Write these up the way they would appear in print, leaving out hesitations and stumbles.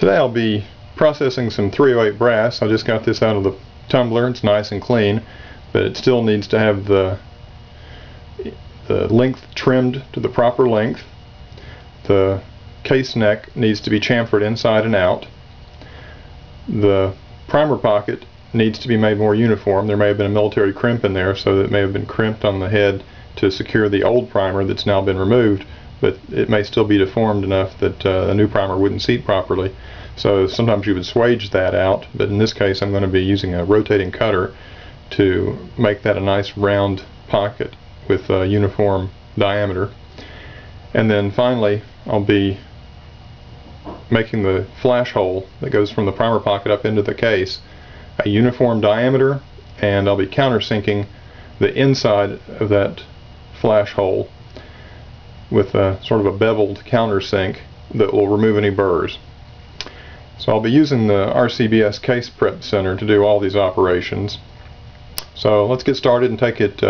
Today I'll be processing some 308 brass. I just got this out of the tumbler. It's nice and clean, but it still needs to have the length trimmed to the proper length. The case neck needs to be chamfered inside and out. The primer pocket needs to be made more uniform. There may have been a military crimp in there, so that it may have been crimped on the head to secure the old primer that's now been removed, but it may still be deformed enough that a new primer wouldn't seat properly. So sometimes you would swage that out, but in this case I'm going to be using a rotating cutter to make that a nice round pocket with a uniform diameter. And then finally I'll be making the flash hole that goes from the primer pocket up into the case a uniform diameter, and I'll be countersinking the inside of that flash hole with a sort of a beveled countersink that will remove any burrs. So I'll be using the RCBS Case Prep Center to do all these operations. So let's get started and take it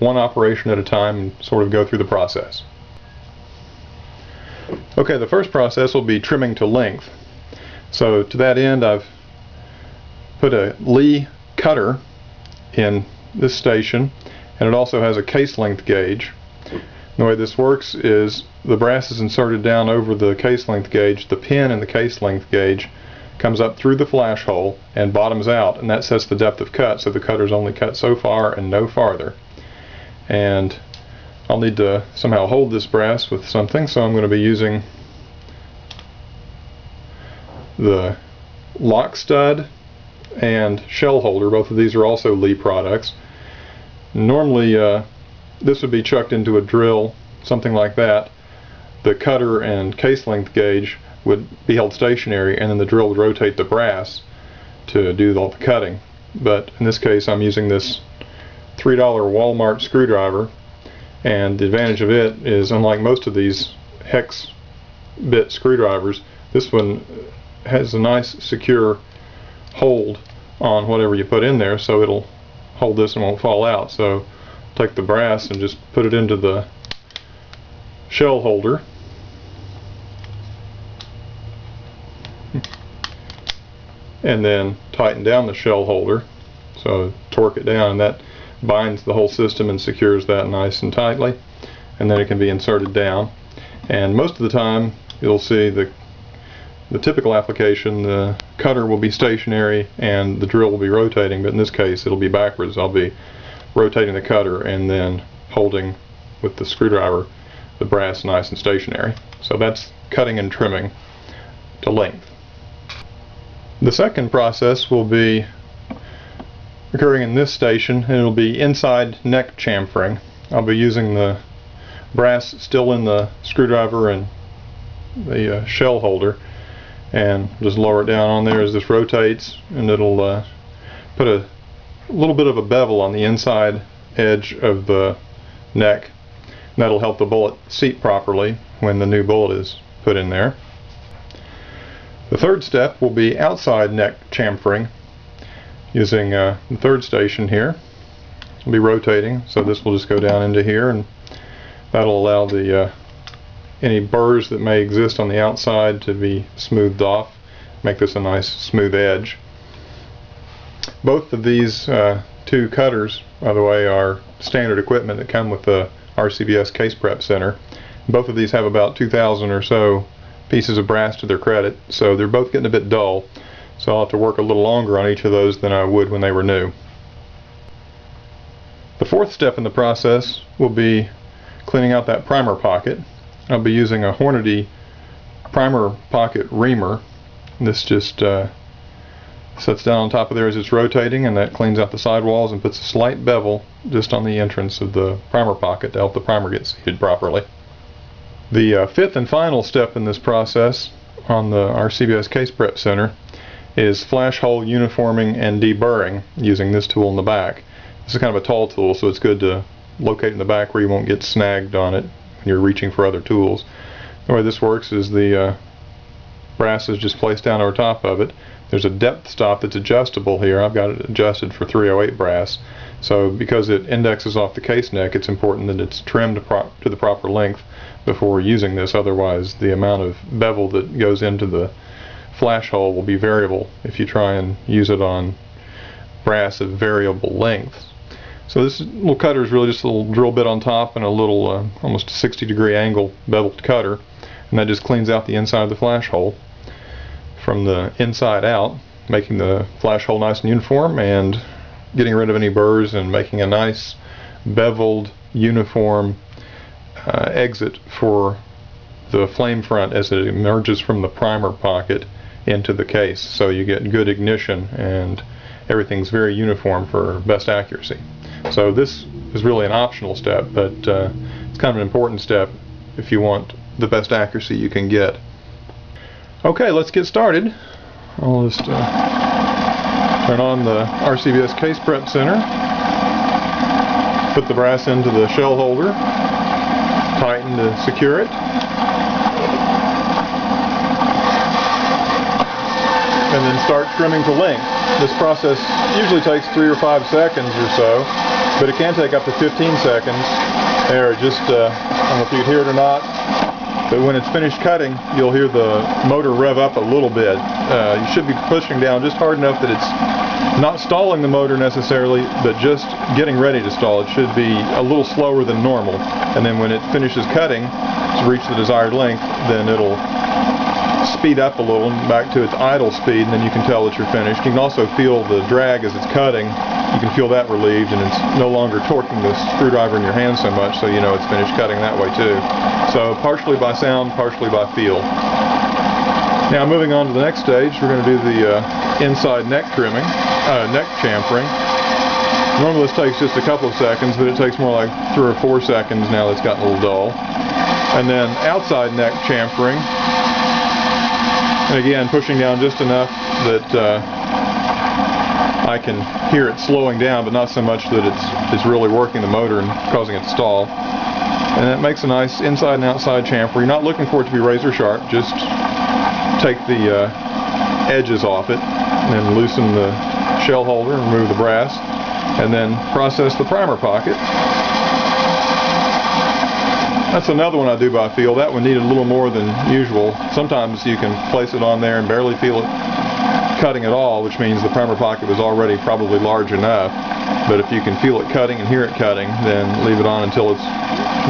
one operation at a time and sort of go through the process. Okay, the first process will be trimming to length. So to that end I've put a Lee cutter in this station, and it also has a case length gauge. The way this works is the brass is inserted down over the case length gauge. The pin in the case length gauge comes up through the flash hole and bottoms out, and that sets the depth of cut, so the cutter's only cut so far and no farther. And I'll need to somehow hold this brass with something, so I'm going to be using the lock stud and shell holder. Both of these are also Lee products. Normally this would be chucked into a drill, something like that. The cutter and case length gauge would be held stationary, and then the drill would rotate the brass to do all the cutting. But in this case I'm using this $3 Walmart screwdriver, and the advantage of it is, unlike most of these hex bit screwdrivers, this one has a nice secure hold on whatever you put in there, so it'll hold this and won't fall out. So take the brass and just put it into the shell holder, and then tighten down the shell holder, so torque it down, and that binds the whole system and secures that nice and tightly, and then it can be inserted down. And most of the time you'll see the typical application, the cutter will be stationary and the drill will be rotating, but in this case it'll be backwards. I'll be rotating the cutter and then holding with the screwdriver the brass nice and stationary. So that's cutting and trimming to length. The second process will be occurring in this station, and it'll be inside neck chamfering. I'll be using the brass still in the screwdriver and the shell holder, and just lower it down on there as this rotates, and it'll put a little bit of a bevel on the inside edge of the neck, and that'll help the bullet seat properly when the new bullet is put in there. The third step will be outside neck chamfering, using the third station here. I'll be rotating, so this will just go down into here, and that'll allow the any burrs that may exist on the outside to be smoothed off, make this a nice smooth edge. Both of these two cutters, by the way, are standard equipment that come with the RCBS Case Prep Center. Both of these have about 2,000 or so pieces of brass to their credit, so they're both getting a bit dull, so I'll have to work a little longer on each of those than I would when they were new. The fourth step in the process will be cleaning out that primer pocket. I'll be using a Hornady Primer Pocket Reamer. This just sets down on top of there as it's rotating, and that cleans out the sidewalls and puts a slight bevel just on the entrance of the primer pocket to help the primer get seated properly. The fifth and final step in this process on the RCBS Case Prep Center is flash hole uniforming and deburring using this tool in the back. This is kind of a tall tool, so it's good to locate in the back where you won't get snagged on it when you're reaching for other tools. The way this works is the brass is just placed down over top of it. There's a depth stop that's adjustable here. I've got it adjusted for 308 brass. So because it indexes off the case neck, it's important that it's trimmed to the proper length before using this. Otherwise, the amount of bevel that goes into the flash hole will be variable if you try and use it on brass of variable lengths. So this little cutter is really just a little drill bit on top and a little almost 60-degree angle beveled cutter, and that just cleans out the inside of the flash hole from the inside out, making the flash hole nice and uniform and getting rid of any burrs and making a nice beveled uniform exit for the flame front as it emerges from the primer pocket into the case. So you get good ignition and everything's very uniform for best accuracy. So this is really an optional step, but it's kind of an important step if you want the best accuracy you can get. Okay, let's get started. I'll just turn on the RCBS Case Prep Center, put the brass into the shell holder, tighten to secure it, and then start trimming to length. This process usually takes 3 or 5 seconds or so, but it can take up to 15 seconds. There, just, I don't know if you can hear it or not, but when it's finished cutting, you'll hear the motor rev up a little bit. You should be pushing down just hard enough that it's not stalling the motor necessarily, but just getting ready to stall. It should be a little slower than normal. And then when it finishes cutting to reach the desired length, then it'll speed up a little back to its idle speed, and then you can tell that you're finished. You can also feel the drag as it's cutting. You can feel that relieved, and it's no longer torquing the screwdriver in your hand so much, so you know it's finished cutting that way too. So partially by sound, partially by feel. Now moving on to the next stage, we're going to do the inside neck trimming, neck chamfering. Normally this takes just a couple of seconds, but it takes more like 3 or 4 seconds now that it's gotten a little dull. And then outside neck chamfering. And again, pushing down just enough that I can hear it slowing down, but not so much that it's really working the motor and causing it to stall. And it makes a nice inside and outside chamfer. You're not looking for it to be razor sharp, just take the edges off it, and then loosen the shell holder, remove the brass, and then process the primer pocket. That's another one I do by feel. That one needed a little more than usual. Sometimes you can place it on there and barely feel it cutting at all, which means the primer pocket was already probably large enough. But if you can feel it cutting and hear it cutting, then leave it on until it's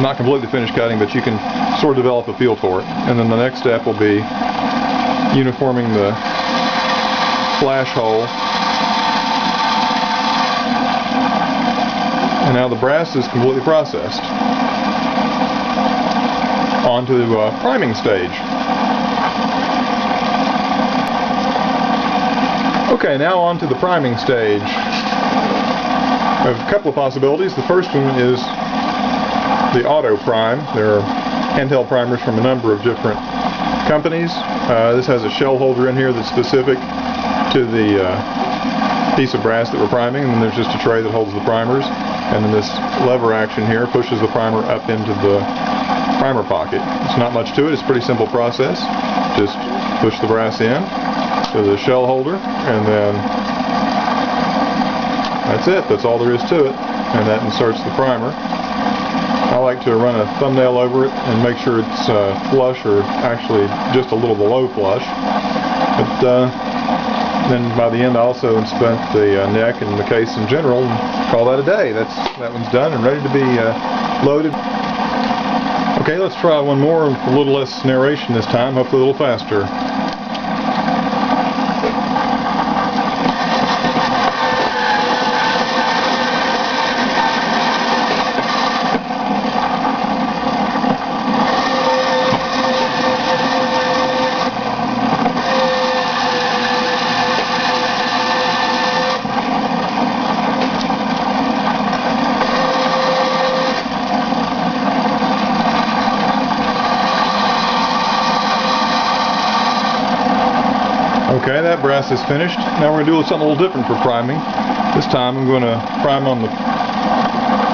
not completely finished cutting, but you can sort of develop a feel for it. And then the next step will be uniforming the flash hole. And now the brass is completely processed. On to the priming stage. Okay, now on to the priming stage. I have a couple of possibilities. The first one is the auto prime. There are handheld primers from a number of different companies. This has a shell holder in here that's specific to the piece of brass that we're priming, and then there's just a tray that holds the primers, and then this lever action here pushes the primer up into the primer pocket. It's not much to it. It's a pretty simple process. Just push the brass in to the shell holder, and then that's it. That's all there is to it, and that inserts the primer. I like to run a thumbnail over it and make sure it's flush, or actually just a little below flush. But then by the end I also inspect the neck and the case in general and call that a day. That one's done and ready to be loaded. Okay, let's try one more with a little less narration this time, hopefully a little faster. Okay, that brass is finished. Now we're going to do something a little different for priming. This time I'm going to prime on the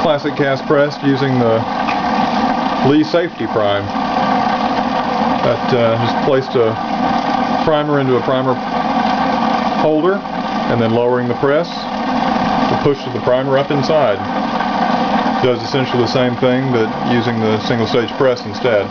classic cast press using the Lee Safety Prime. That just placed a primer into a primer holder and then lowering the press to push the primer up inside. It does essentially the same thing, but using the single stage press instead.